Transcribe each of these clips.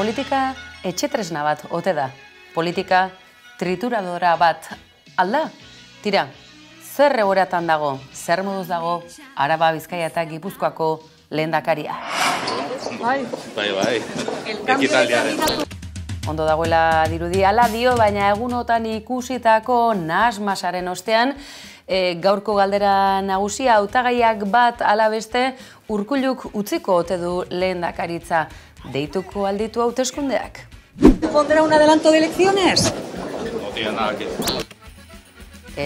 Politika etxetresna bat ote da. Politika trituradora bat alda? Tira, zer egoeratan dago, zer moduz dago Araba, Bizkaia eta Gipuzkoako lehendakaria? Bai. Ekitaldiaren. Ondo dagoela dirudi hala dio, baina egunotan ikusitako nahasmasaren ostean, gaurko galdera nagusia hautagaiak bat ala beste Urkulluk utziko ote du lehendakaritza. Deituko alditu hauteskundeak. ¿Pondrá un adelanto de elecciones? No tiene nada que ver.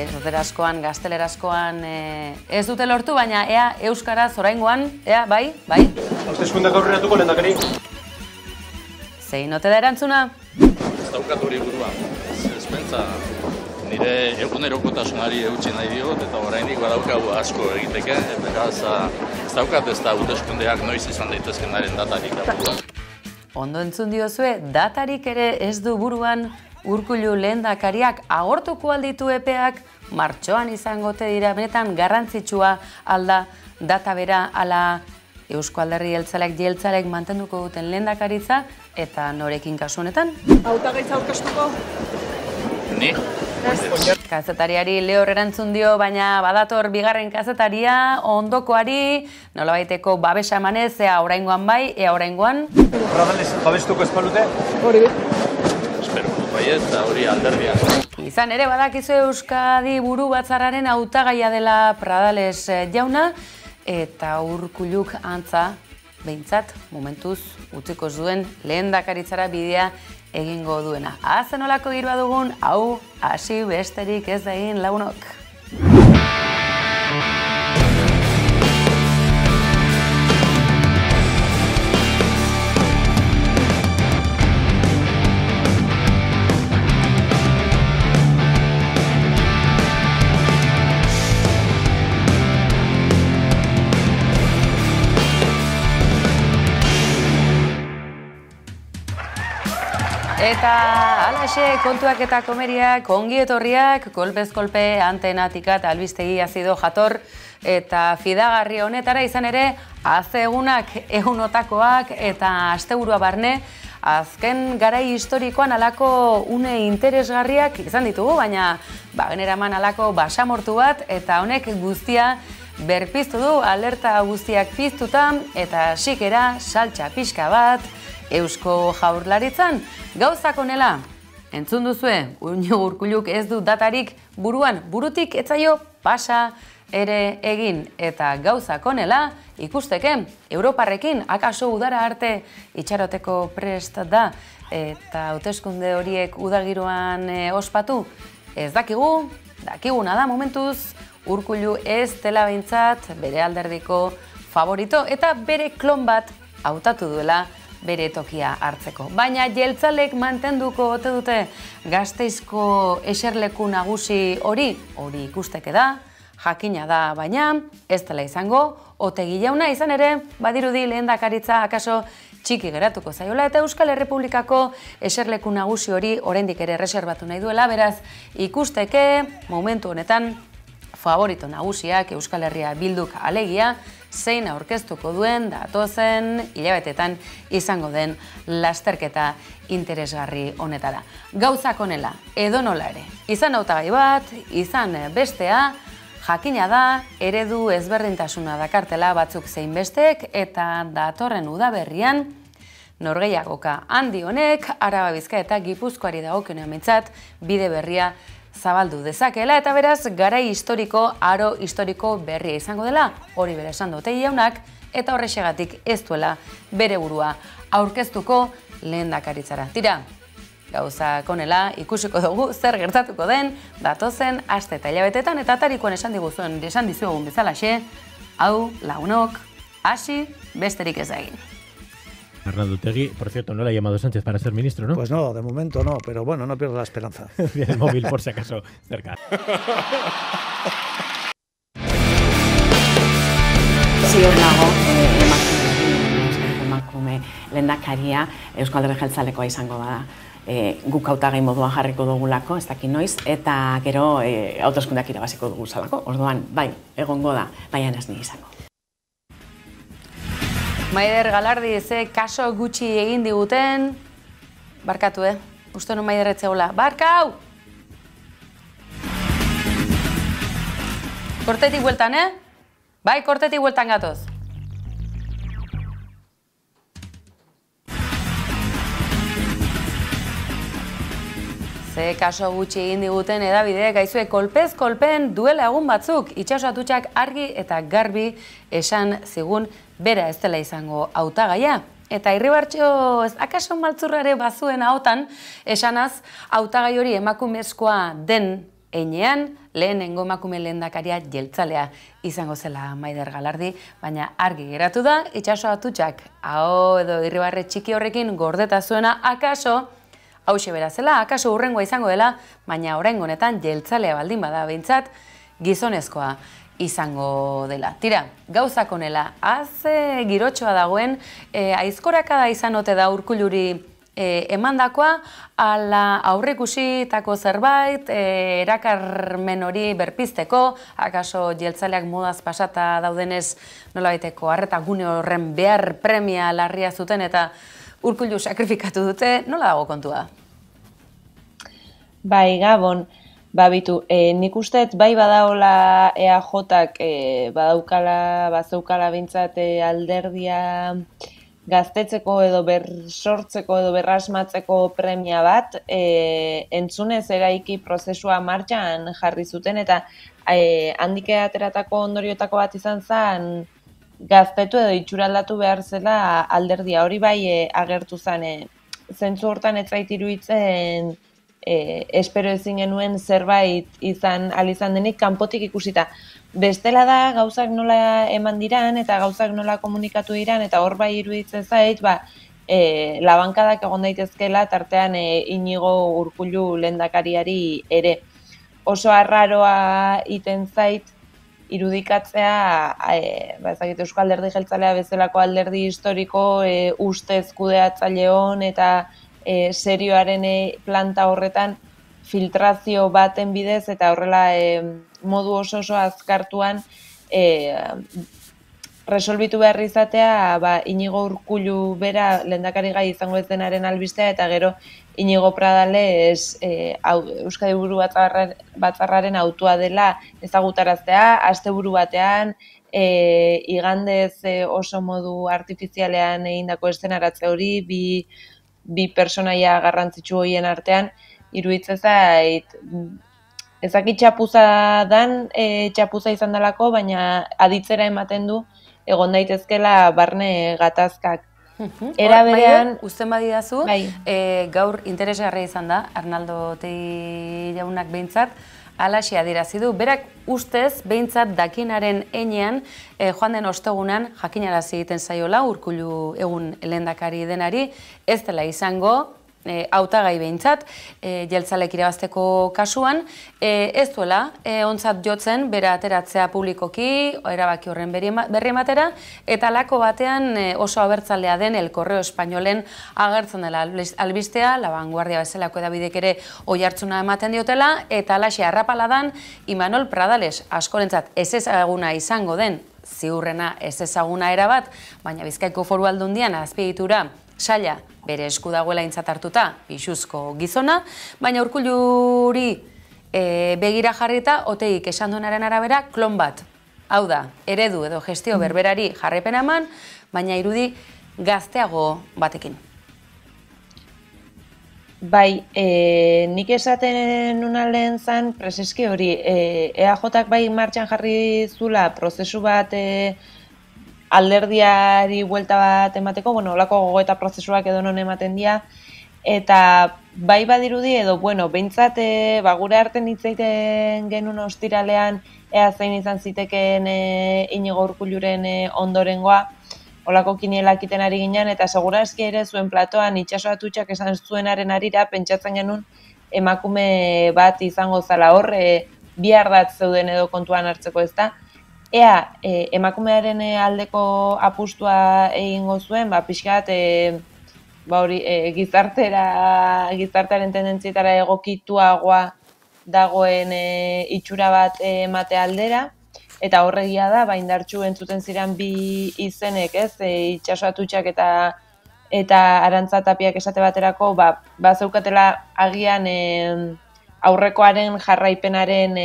Erderazkoan, gaztelerazkoan ez dute lortu, baina ea euskaraz oraingoan, ea, bai? Hauteskundeak aurreratuko lehendakari. Zein ote da erantzuna? Ez daukat hori buruan. Ez pentsa nire egunerokotasunari eutsi nahi diot, eta oraindik badaukagu asko egiteke, beraz ez daukat ez da hauteskundeak noiz izan daitezkenaren datarik buruan. Ondo entzun diozue, datarik ere ez du buruan Urkullu lehendakariak agortuko alditu epeak martxoan izangote dira, benetan garrantzitsua alda data bera ala Eusko Alderdi Jeltzaleek mantenduko duten lehendakaritza eta norekin kasu honetan? Hautagaitza aurkeztuko? Ni? Kazetariari lehor erantzun dio, baina badator bigarren kazetaria, ondokoari, nolabaiteko babesa emanez, ea oraingoan bai, ea oraingoan. Pradales babestuko espalute? Hori. Espero, baiet, eta hori alderdia. Izan ere badakizu Euskadi buru batzarraren hautagaia dela Pradales jauna, eta Urkulluk antza, behintzat, momentuz, utziko zuen lehendakaritzara bidea egingo duena. Azen olako girua dugun, hau, hasi besterik ez da egin lagunok. Eta alaxe kontuak eta komeriak, ongi etorriak, kolpez kolpe, antenatika eta albistegi azido jator eta fidagarri honetara izan ere, egunak egunotakoak eta asteburua barne, azken garai historikoan alako une interesgarriak izan ditugu, baina generaman alako basamortu bat eta honek guztia berpiztu du, alerta guztiak piztuta eta sikera, saltxa pixka bat, Eusko Jaurlaritzan. Gauzak honela, entzun duzue, Urkulluk ez du datarik buruan, burutik etzaio pasa ere egin. Eta gauzak honela, ikusteke, Europarrekin, akaso udara arte itxaroteko prest da, eta hauteskunde horiek udagiroan ospatu. Ez dakiguna da momentuz, Urkullu ez dela behintzat bere alderdiko favorito, eta bere klon bat hautatu duela bere tokia hartzeko. Baina jeltzalek mantenduko ote dute Gasteizko eserleku nagusi hori ikusteke da, jakina da, baina ez dela izango, Otegi jauna izan ere, badirudi lehendakaritza akaso txiki geratuko zaiola, eta Euskal Errepublikako eserleku nagusi hori oraindik ere reserbatu nahi duela, beraz ikusteke momentu honetan favorito nagusiak Euskal Herria Bilduk alegia, zein aurkeztuko duen datozen hilabetetan izango den lasterketa interesgarri honetara. Gauzak honela, edonola ere, izan hautagai bat, izan bestea, jakina da, eredu ezberdintasuna dakartela batzuk zein bestek, eta datorren udaberrian, norgehiagoka handi honek, Araba, Bizkaia eta Gipuzkoari dagokionean behintzat bide berria zabaldu dezakela, eta beraz, garai historiko, aro historiko berria izango dela, hori bere esan dute jaunak, eta horrexegatik ez duela bere burua aurkeztuko lehendakaritzara. Tira, gauzak honela ikusiko dugu zer gertatuko den, datozen aste eta hilabetetan, eta atarikoan esan dizuegun bezalaxe, hau lagunok, hasi besterik ez da egin. Arnaldo Otegi, por cierto, no le ha llamado Sánchez para ser ministro, ¿no? Pues no, de momento no, pero bueno, no pierdo la esperanza. El móvil, por si acaso, cerca. Ziur nago, emakume lehendakaria Euskal Alderdi Jeltzalekoa izango bada. Guk hautagai moduan jarriko dugulako, ez dakit noiz, eta gero hauteskundeak irabaziko dugu zalako. Orduan, bai, egongo da, baina ez ni izango. Maider Galardi, ze kaso gutxi egin diguten, Barkatu, uste nun maiderretzegola. Barkau! Kortetik bueltan, Bai, kortetik bueltan gatoz. Ze kaso gutxi egin diguten edabideek gaizue kolpez kolpen duela egun batzuk Itxaso Atutxak argi eta garbi esan zigun bera ez dela izango hautagaia. Eta Irribartxo akaso maltzurrare bazuen ahotan esanaz hautagai hori emakumezkoa den heinean lehenengo emakume lehendakaria jeltzalea izango zela Maider Galardi, baina argi geratu da Itxaso Atutxak aho edo irribarre txiki horrekin gordeta zuena akaso hauxe bera zela, akaso hurrengoa izango dela, baina oraingo honetan jeltzalea baldin bada behintzat gizonezkoa izango dela. Tira, gauzak honela, girotxoa dagoen, aizkorakada izan ote da Urkulluri emandakoa, ala aurreikusitako zerbait, erakarmen hori berpizteko, akaso jeltzaleak modaz pasata daudenez nolabaiteko arreta gune horren behar premia larria zuten eta Urkullu sakrifikatu dute, nola dago kontua? Bai, Gabon, babitu, nik usteet bai badaola EAJak bazeukala bintzat alderdia gaztetzeko edo bersortzeko edo berrasmatzeko premia bat, entzunez eraiki prozesua martxan jarri zuten eta handik ateratako ondoriotako bat izan zen gaztetu edo itxuraldatu behar zela alderdia. Hori bai agertu zen, zentzu hortan ez zait iruditzen espero ezin genuen zerbait izan denik kanpotik ikusita. Bestela da gauzak nola eman diran eta gauzak nola komunikatu diran eta hor bai iruditzen zait, labankadak egon daitezkela tartean Inigo Urkullu lehendakariari ere. Oso arraroa iten zait irudikatzea, Euskal Alderdi Jeltzalea bezalako alderdi historiko ustez kudeatzaile hon eta serioaren planta horretan filtrazio baten bidez eta horrela modu oso azkartuan resolbitu behar izatea Inigo Urkullu bera lehendakari gai izango ez denaren albistea eta gero Inigo Pradales Euskadi Buru Batzarraren autua dela ezagutaraztea, asteburu batean, igandez oso modu artifizialean egindako eszenaratze hori, bi pertsonaia garrantzitsu horien artean, iruditzen zait, ezakit txapuza dan, txapuza izan dalako, baina aditzera ematen du, egon daitezkela barne gatazkak. Era berean, uzten badidazu, gaur interesgarria izan da, Arnaldo Otegi jaunak behintzat, alaxe adierazi du. Berak ustez, behintzat dakinaren heinean, joan den ostegunan, jakinarazi egiten zaiola, Urkullu egun lehendakari denari, ez dela izango, hautagai behintzat, jeltzalek irabazteko kasuan, ez duela, ontzat jotzen, bera ateratzea publikoki, erabaki horren berri ematera, eta lako batean oso abertzalea den El Correo Espainolen agertzen dela albistea, La Vanguardia bezalako edabidek ere oihartzuna ematen diotela, eta alaxe harrapaladan Imanol Pradales askorentzat ez ezaguna izango den, ziurrena ez ezaguna erabat, baina Bizkaiko Foru Aldundian azpiegitura saila bere esku dagoela aintzat hartuta, pisuzko gizona, baina Urkulluri begira jarrita, Otegik esan duenaren arabera, klon bat. Hau da, eredu edo gestio berberari jarrepena eman, baina irudi gazteago batekin. Bai, nik esaten nuna lehen zan, preseski hori, EAJak bai martxan jarri zula prozesu bat alderdiari buelta bat emateko, olako gogoeta prozesuak edo non ematen dira, eta bai badirudi edo, behintzat, gure arten hitz egiten genuen ostiralean, ea zein izan zitekeen Inigo Urkulluren ondorengoa, olako kinielak iten ari ginen, eta segurazki ere zuen platoan Itxaso Atutxak esan zuenaren arira, pentsatzen genuen emakume bat izango zala hor, bi ardatz zeuden edo kontuan hartzeko ez da, ea, emakumearen aldeko apustua egingo zuen, pixkat, gizartearen tendentzietara egokituagoa dagoen itxura bat emate aldera, eta horregia da, indartsu entzuten ziren bi izenek, ez, Itxaso Atutxak eta eta Arantza Tapiak esate baterako, zeukatela agian aurrekoaren jarraipenaren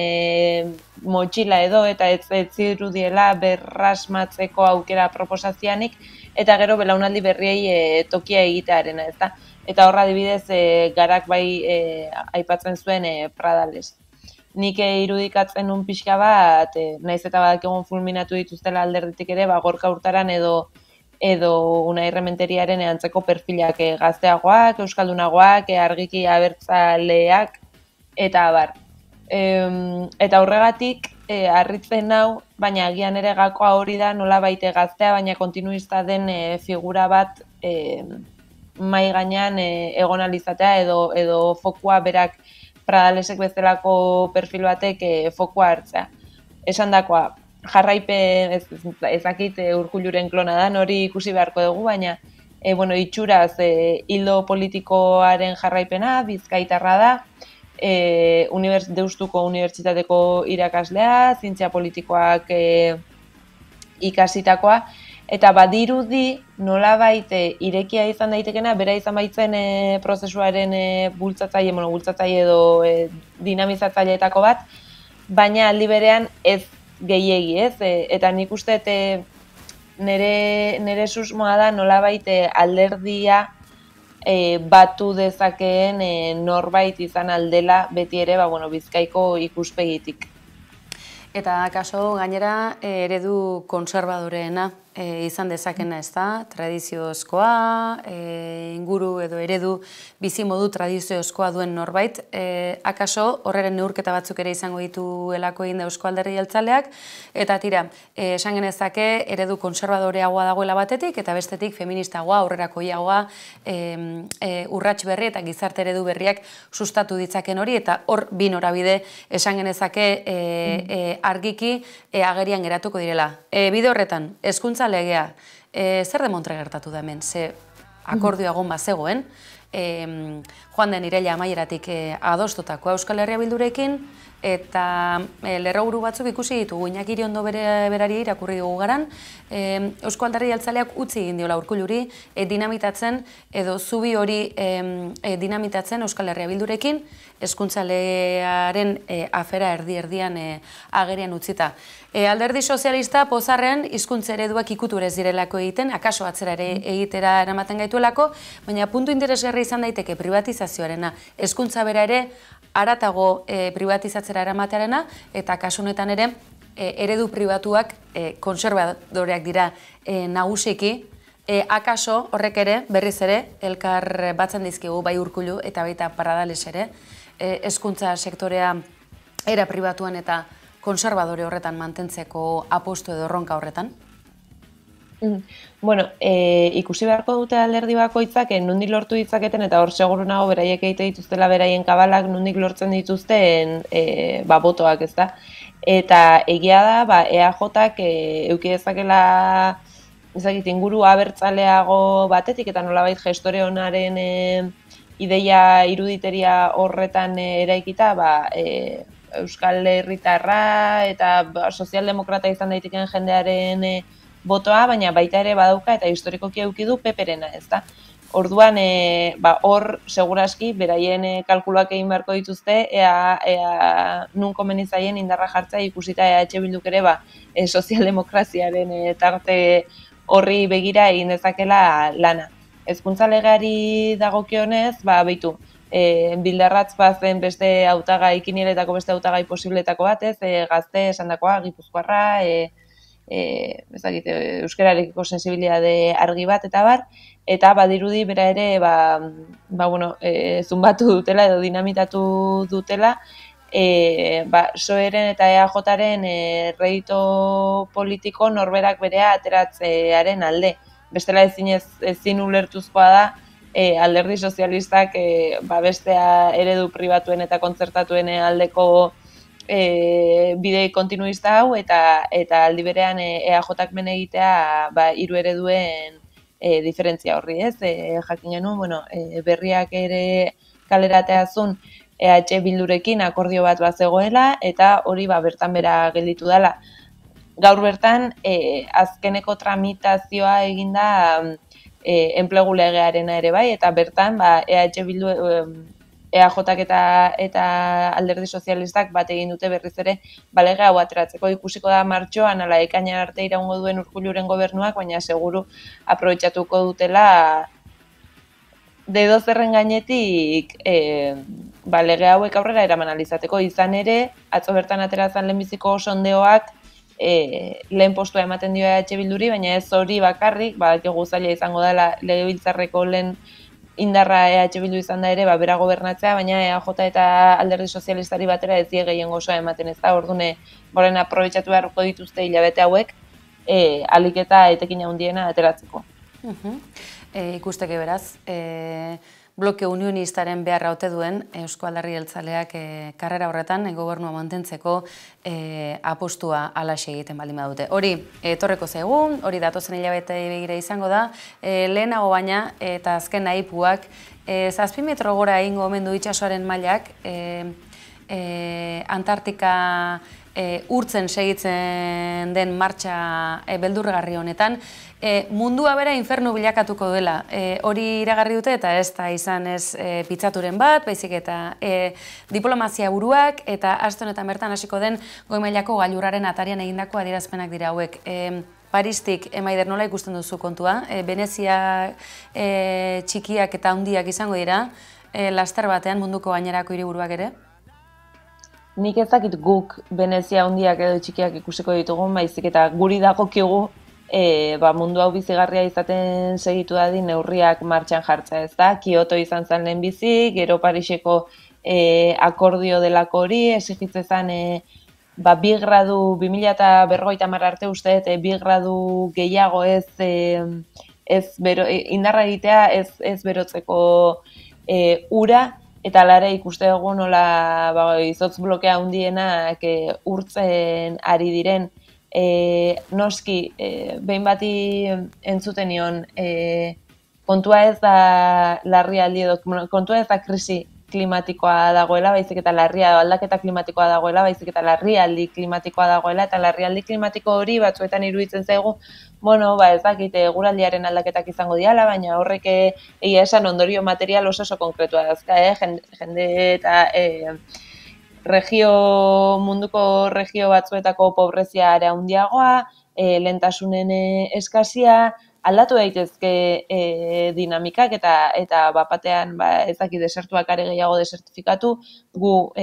motxila edo, eta ez zirudiela berrasmatzeko aukera proposazioanik, eta gero belaunaldi berriei tokia egitearena, ezta? Eta horra adibidez, Garak bai aipatzen zuen Pradales. Nik irudikatzen nun pixka bat, naiz eta badakigun fulminatu dituztela alderditik ere, Gorka Hurtaran edo Unai Rementeriaren antzeko perfilak gazteagoak, euskaldunagoak, argiki abertzaleak, eta abar. Eta horregatik, harritzen nau, baina agian ere gakoa hori da nola baite gaztea, baina kontinuista den figura bat mai gainean egon alizatea edo fokua berak Pradalesek bezalako perfil batek fokua hartzea. Esan dakoa, jarraipen, ezakit Urkulluren klona da, hori ikusi beharko dugu, baina itxuraz hildo politikoaren jarraipena, Bizkaitarra da, Deustuko Unibertsitateko irakaslea, zientzia politikoak ikasitakoa, eta badirudi nolabait irekia izan daitekena, bera izan baitzen prozesuaren bultzatzaile edo dinamizatzaileetako bat, baina aldi berean ez gehiegi, ez? Eta nik uste nire susmoa da nolabait alderdia batu dezakeen norbait izan aldela beti ere Bizkaiko ikuspegitik. Eta kaso gainera eredu konservadoreena izan dezakena, ez da? Tradiziozkoa, inguru edo eredu bizimodu tradiziozkoa duen norbait. Akaso horreren neurketa batzuk ere izango dituelako egin da Euzko Alderdi Jeltzaleak, eta tira, esan genezake eredu konservadoreagoa dagoela batetik, eta bestetik feministagoa, aurrerakoiagoa, urrats berri eta gizarte eredu berriak sustatu ditzaken hori, eta hor bi norabide esan genezake argiki agerian geratuko direla. Bide horretan, hezkuntza legea, zer demontre gertatu da hemen, ze akordioa egon bazegoen, joan den iraila amaieratik adostutakoa Euskal Herria Bildurekin, eta lerroburu batzuk ikusi ditugu, Iñaki Iriondo berari irakurri dugu garan, Eusko Alderdi Jeltzaleak utzi egin diola Urkulluri dinamitatzen edo zubi hori dinamitatzen Euskal Herria Bildurekin, hezkuntzalearen afera erdi-erdian agerian utzita. Alderdi Sozialista pozarren hizkuntza ereduak ikuturez direlako egiten, akaso atzera ere egitera eramaten gaituelako, baina puntu interesgarri izan daiteke privatizazioarena, hezkuntza bera ere haratago privatizatzera eramatearena, eta kasu honetan ere eredu pribatuak konservadoreak dira nagusiki, akaso horrek ere, berriz ere, elkar batzen dizkigu bai Urkullu eta baita Pradales ere, hezkuntza sektorea era pribatuan eta konservadore horretan mantentzeko apostu edo erronka horretan? Bueno, ikusi beharko dute alderdi bakoitzak nondik lortu ditzaketen, eta hor seguru nago beraiek egite dituztela beraien kabalak nondik lortzen dituzten botoak, ezta? Eta egia da, EAJak eduki dezakela inguru abertzaleago batetik, eta nolabait gestore honaren ideia iruditeria horretan eraikita, Euskal Herritarra eta sozialdemokrata izan daiteken jendearen botoa, baina baita ere badauka eta historikoki eduki du PPrena, ezta? Orduan, hor seguraski beraien kalkuluak egin beharko dituzte, ea nun komeni zaien indarra jartzea ikusita EH Bilduk ere sozialdemokraziaren tarte horri begira egin dezakela lana. Hezkuntza legeari dagokionez, behitu, Bildarratz bazen beste hautagai, Kinieletako beste hautagai posibletako bat, gazte esandakoa, Gipuzkoarra, euskararekiko sensibilitate argi bat eta bar, eta badirudi bera ere zunbatu dutela edo dinamitatu dutela SOEren eta EAJaren redito politiko norberak berea ateratzearen alde. Bestela ezin ulertuzkoa da alderdi sozialistak bestea eredu pribatuen eta kontzertatuen aldeko bide kontinuista hau eta aldi berean EAJak men egitea hiru ereduen diferentzia horri, ez? Jakin genuen, berriak ere kalerateazun EH Bildurekin akordio bat bazegoela eta hori bertan bera gelditu dela. Gaur bertan azkeneko tramitazioa eginda enplegu legearena ere bai, eta bertan EH Bildu EAJak eta Alderdi Sozialistak bat egin dute berriz ere lege hau ateratzeko. Ikusiko da martxoan ala ekainean arte iraungo duen Urkulluren gobernuak, baina seguru aprobetxatuko dutela dedo zerren gainetik lege hauek aurrera eraman alizateko. Izan ere, atzo bertan aterazan lehenbiziko sondeoak lehen postua ematen dio EH Bilduri, baina ez hori bakarrik, badakigu zaila izango dela legebiltzarreko lehen indarra EH Bildu izan da ere, bera gobernatzea, baina EAJ eta Alderdi Sozialistari batera ez die gehiengo osoa ematen ez da, ordune goren aprobetxatu beharko dituzte hilabete hauek, alik eta etekin handiena ateratzeko. Ikusteke beraz, bloke unionistaren beharra ote duen Eusko Alderdi Jeltzaleak karrera horretan gobernua mantentzeko apostua alaxe egiten baldin badute. Hori etorreko zaigu, hori datozen hilabete begira izango da, lehenago baina eta azken nahipuak 7 metro gora egingo omen du itsasoaren mailak, Antartika urtzen segitzen den martxa beldurgarri honetan, mundua bera infernu bilakatuko duela. Hori iragarri dute eta ez da izan ez pitzaturen bat, baizik eta diplomazia buruak eta aste honetan bertan hasiko den goi mailako gailurraren atarian egindako adierazpenak dira hauek. Paristik, Maider, nola ikusten duzu kontua? Venezia txikiak eta handiak izango dira, laster batean munduko gainerako hiriburuak ere? Nik ez dakit guk Venezia handiak edo txikiak ikusiko ditugun, baizik eta guri dagokigu mundu hau bizigarria izaten segitu dadin neurriak martxan jartza, ez da? Kyoto izan zen lehenbizi, gero Pariseko akordio delako hori, esigitze zen 2 gradu, 2050 arte uste, 2 gradu gehiago indarra egitea ez berotzeko ura, eta lara ikuste dugu nola izotz blokea handienak urtzen ari diren. Noski, behin bati entzuten nion, kontua ez da larrialdi edo, kontua ez da krisi klimatikoa dagoela, baizik eta aldaketa klimatikoa dagoela, baizik eta larrialdi klimatikoa dagoela, eta larrialdi klimatiko hori batzuetan iruditzen zaigu, ez dakit eguraldiaren aldaketak izango diala, baina horrek egia esan ondorio material oso konkretua dazka, jende eta munduko regio batzuetako pobrezia are handiagoa, lehentasunen eskazia, aldatu daitezke dinamikak eta bapatean ez dakit desertuak are gehiago desertifikatu, gu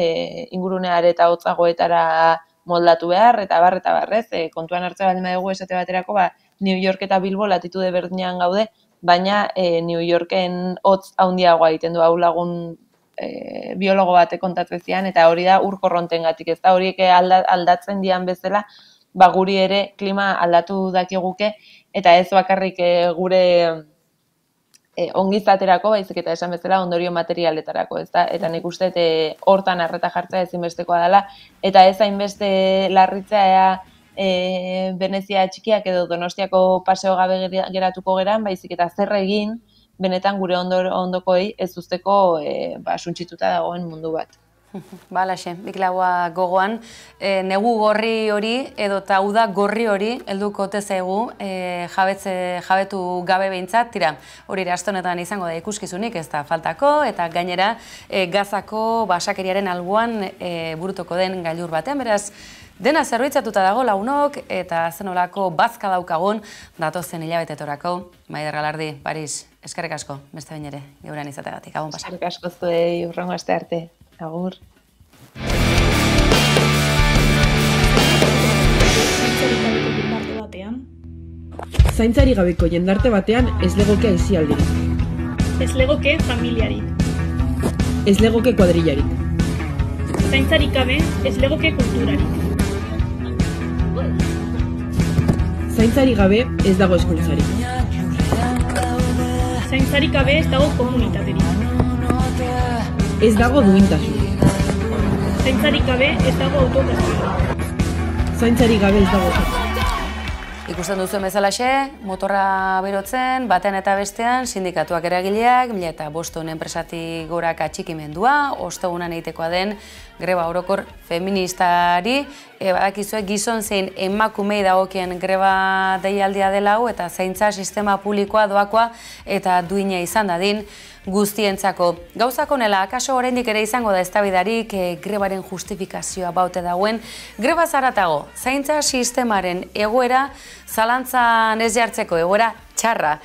inguruneare eta hotzagoetara moldatu behar, eta barrez, kontuan hartze baldin badugu esate baterako, New York eta Bilbo latitude berdinean gaude, baina New Yorken hotz handiagoa egiten du hau lagun biologo batek kontatzen zian, eta hori da ur korrontengatik, ez da horiek aldatzen dian bezala, guri ere klima aldatu dakiguke, eta ez bakarrik gure ongizaterako, baizik eta esan bezala ondorio materialetarako, ezta? Eta nik uste hortan arreta jartzea ezinbestekoa dela, eta ez hainbeste larritzea Venezia txikiak edo Donostiako paseo gabe geratuko geran, baizik eta zer egin benetan gure ondokoei ez usteko suntsituta dagoen mundu bat. Balaxe, biklaua gogoan, negu gorri hori edo eta uda gorri hori helduko ote zaigu jabetu gabe behintzat, tira, hori aste honetan izango da ikuskizunik ez da faltako, eta gainera Gazako basakeriaren alboan burutuko den gailur batean, beraz, dena zerbitzatuta dago lagunok eta zenolako bazka daukagun datozen hilabetetorako. Maider Galardi, Paris, eskerrik asko, beste behin ere, geurean izategatik, gabon pasa. Eskerrik asko zuei, urrengo aste arte. Agur. Zaintzari gabeko jendarte batean ez legoke aisialdirik. Ez legoke familiarik. Ez legoke kuadrillarik. Zaintzarik gabe ez legoke kulturarik. Zaintzari gabe ez dago hezkuntzarik. Zaintzarik gabe ez dago komunitaterik. Ez dago duintasun. Zaintzarik gabe ez dago autogestioa. Zaintzarik gabe ez dago. Ikusten duzuen bezalaxe, motorra berotzen, batean eta bestean, sindikatuak eragileak, 2005 enpresatik goraka atxikimendua, ostegunan egitekoa den greba orokor feministari, badakizue gizon zein emakumei dagokien greba deialdia dela hau, eta zaintza sistema publikoa doakoa eta duina izan dadin guztientzako. Gauzak honela, akaso oraindik ere izango da eztabaidarik grebaren justifikazioa baute dagoen, greba zaratago, zaintza sistemaren egoera zalantzan ez jartzeko, egoera txarra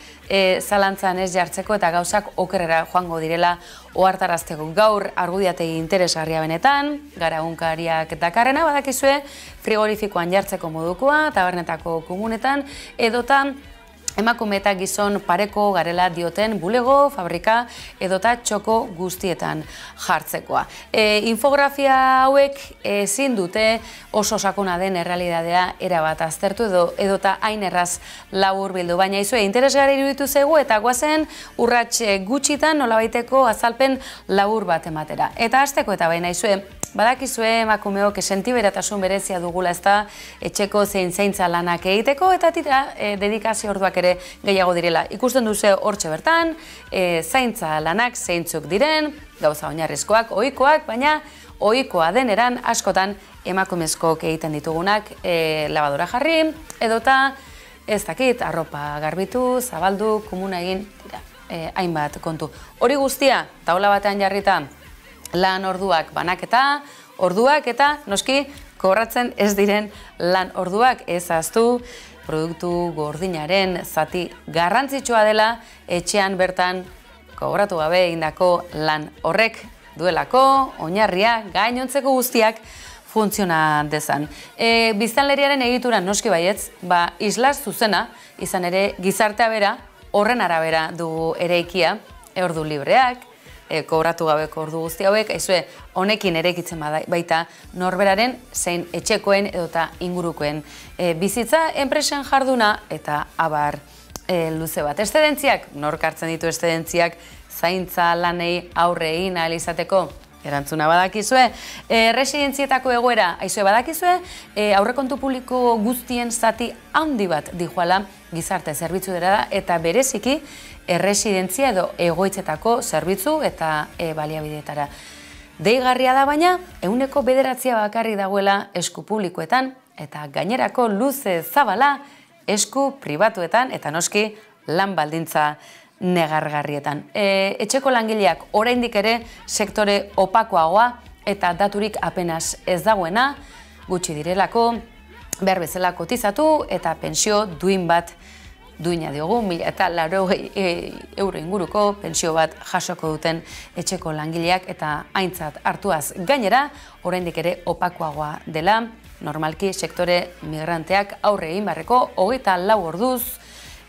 zalantzan ez jartzeko eta gauzak okerrera joango direla ohartarazteko. Gaur argudiategi interesgarria benetan, gara egunkariak dakarrena badakizue, frigorifikoan jartzeko modukoa, tabernetako komunetan, edota emakume eta gizon pareko garela dioten bulego, fabrika edota txoko guztietan jartzekoa. Infografia hauek ezin dute oso sakona den errealitatea erabat aztertu edota hain erraz labur bildu, baina izue interesgarri iruditu zaigu eta goazen urrats gutxitan nolabaiteko azalpen labur bat ematera. Eta hasteko eta baina izue, badakizue emakumeok sentiberatasun berezia dugula ezta etxeko zein zaintza lanak egiteko eta tira dedikazio orduak ere gehiago direla. Ikusten duze hortxe bertan, zaintza lanak zeintzuk diren, gauza oinarrizkoak, ohikoak, baina ohikoa deneran askotan emakumezkoak egiten ditugunak labadora jarri, edota ez dakit, arropa garbitu, zabaldu, komuna egin, dira, hainbat kontu. Hori guztia, taula batean jarrita, lan orduak banaketa, orduak eta noski kobratzen ez diren lan orduak ez ahaztu, produktu gordinaren zati garrantzitsua dela etxean bertan kobratu gabe egindako lan horrek duelako, oinarria, gainontzeko guztiak funtziona dezan. Biztanleriaren egitura noski baietz, isla zuzena, izan ere gizartea bera, horren arabera dugu eraikia, ordu libreak, kobratu gabeko ordu guzti hauek, honekin eraikitzen baita norberaren zein etxekoen edota ingurukoen bizitza, enpresen jarduna eta abar luze bat. Estedentziak, nork hartzen ditu estedentziak, zaintza lanei aurre egin ahal izateko, erantzuna badakizue. Residentzietako egoera, badakizue, aurrekontu publiko guztien zati handi bat dijoala gizarte zerbitzu dira da, eta bereziki erresidentzia edo egoitzetako zerbitzu eta baliabideetara. Deigarria da baina, 9% bakarri dagoela esku publikoetan, eta gainerako luze zabala esku pribatuetan, eta noski lan baldintza negargarrietan. Etxeko langileak oraindik ere sektore opakoagoa eta daturik apenas ez dagoena, gutxi direlako, behar bezala kotizatu eta pentsio duin bat duina diogu, 1.080 euro inguruko pentsio bat jasoko duten etxeko langileak eta aintzat hartuaz gainera, oraindik ere opakoagoa dela, normalki sektore migranteak aurre egin barreko 24 orduz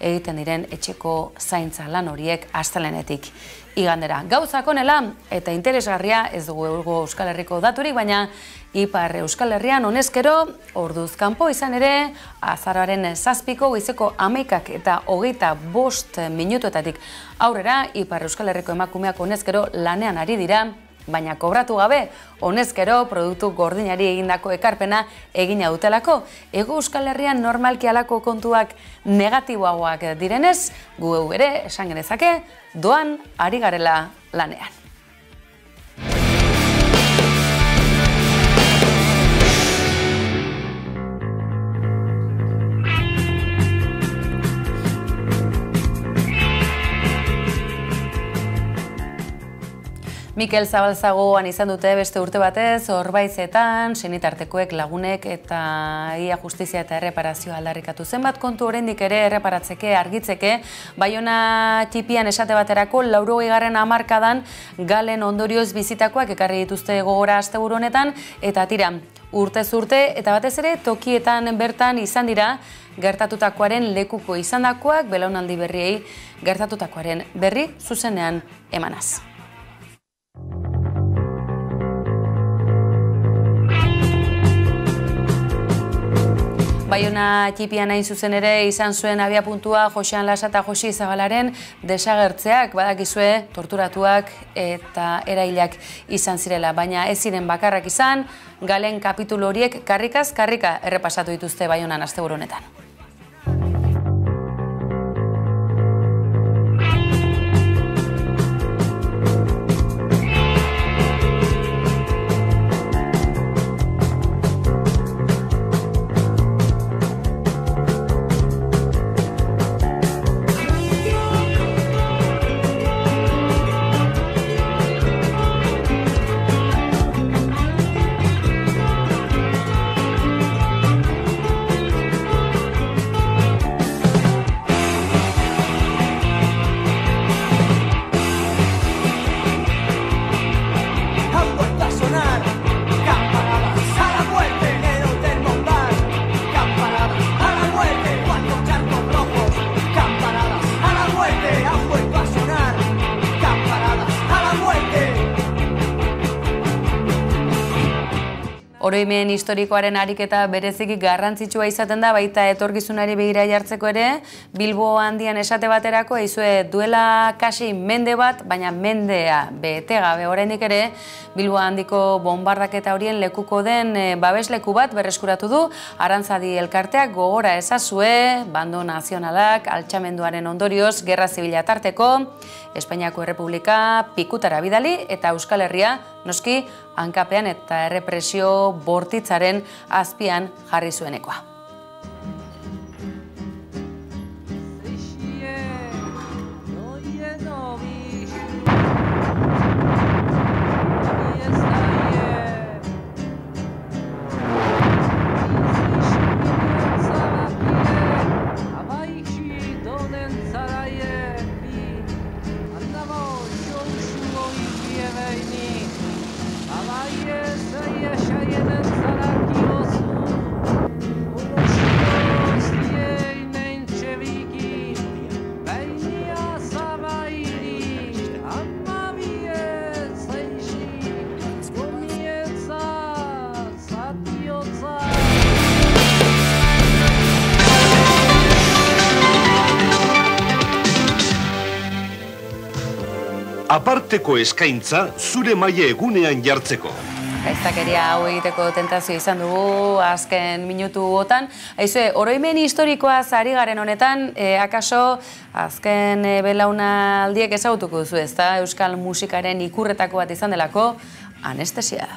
egiten diren etxeko zaintza lan horiek astelehenetik igandera. Gauzak honela eta interesgarria ez dugu Euskal Herriko daturik, baina Ipar Euskal Herrian honezkero orduz kanpo izan ere azaroaren 7ko goizeko 11 eta 25 minutuetatik aurrera Ipar Euskal Herriko emakumeak honezkero lanean ari dira, baina kobratu gabe, honezkero produktu gordinari egindako ekarpena egina dutelako. Hego Euskal Herrian normalki halako kontuak negatiboagoak direnez, gu ere esan genezake, doan ari garela lanean. Mikel Zabalzagoan izan dute beste urte batez, Orbaitzetan, senitartekoek, lagunek eta ia justizia eta erreparazioa aldarrikatu zenbat kontu oraindik ere erreparatzeke, argitzeke, Baiona txipian esate baterako 80. hamarkadan galen ondorioz bizitakoak ekarri dituzte gogora asteburu honetan, eta tira, urtez urte eta batez ere tokietan bertan izan dira gertatutakoaren lekuko izandakoak, belaunaldi berriei gertatutakoaren berri zuzenean emanaz. Baiona txipian hain zuzen ere izan zuen abiapuntua Josean Lasa eta Josi Zabalaren desagertzeak, badakizue torturatuak eta erailak izan zirela, baina ez ziren bakarrak izan, galen kapitulu horiek karrikaz karrika errepasatu dituzte Baionan asteburu honetan. Oroimen historikoaren ariketa bereziki garrantzitsua izaten da, baita etorkizunari begira jartzeko ere, Bilbo handian esate baterako, eizue duela kasi mende bat, baina mendea bete gabe oraindik ere, Bilbo handiko bombardaketa horien lekuko den babesleku bat berreskuratu du, Arantzadi elkarteak gogora ezazue, bando nazionalak, altxamenduaren ondorioz, gerra zibila tarteko, Espainiako Errepublika pikutara bidali eta Euskal Herria noski hankapean eta errepresio bortitzaren azpian jarri zuenekoa. Aparteko eskaintza zure maila egunean jartzeko. Gaiztakeria hau egiteko tentazio izan dugu azken minutuotan. Aizue, oroimen historikoaz ari garen honetan, akaso azken belaunaldiek ezagutuko duzu ezta, euskal musikaren ikurretako bat izan delako, anestesia.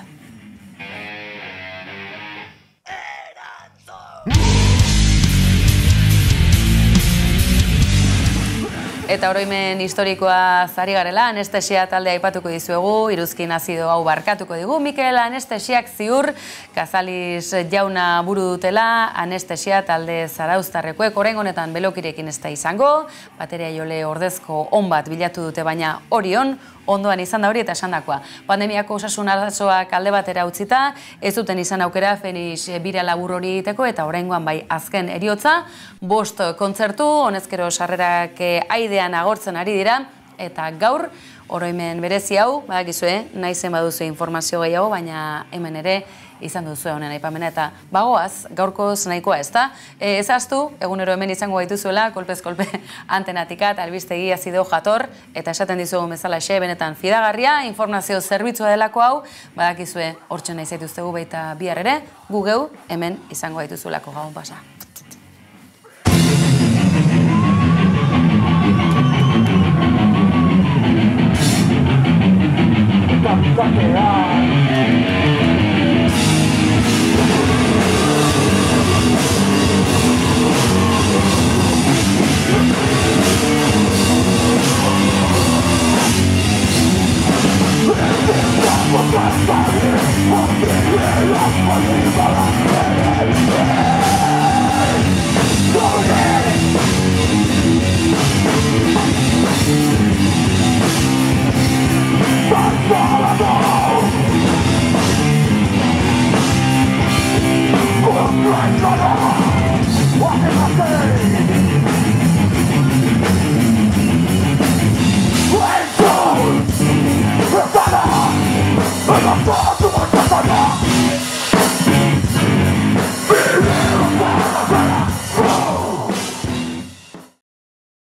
Eta oroimen historikoa zari garela, anestesia taldea aipatuko dizuegu, iruzkin azido hau barkatuko digu. Mikel Anestesiak ziur, Kazaliz jauna buru dutela, anestesia talde zarauztarrekoek, orain honetan belokirekin ez da izango, bateria jole ordezko on bat bilatu dute, baina Orion, ondoan izan da hori eta esandakoa. Pandemiako osasun arazoak alde batera utzita, ez duten izan aukera Fenix bira labur hori egiteko eta oraingoan bai azken eriotza, 5 kontzertu, honezkero sarrerak aidean agortzen ari dira, eta gaur oroimen berezi hau, badakizue, naizen baduzu informazio gehiago, baina hemen ere izan duzu honen aipamena eta bagoaz, gaurkoz nahikoa ez da. Ezaztu, egunero hemen izango gaituzuela, kolpez kolpe Antenatikat, albistegi azido jator, eta esaten dizugu bezala xe, benetan fidagarria, informazio zerbitzua delako hau, badakizue hortxe nahi zaituztegu baita bihar ere, gu geu hemen izango gaituzulako gabon pasa. I'm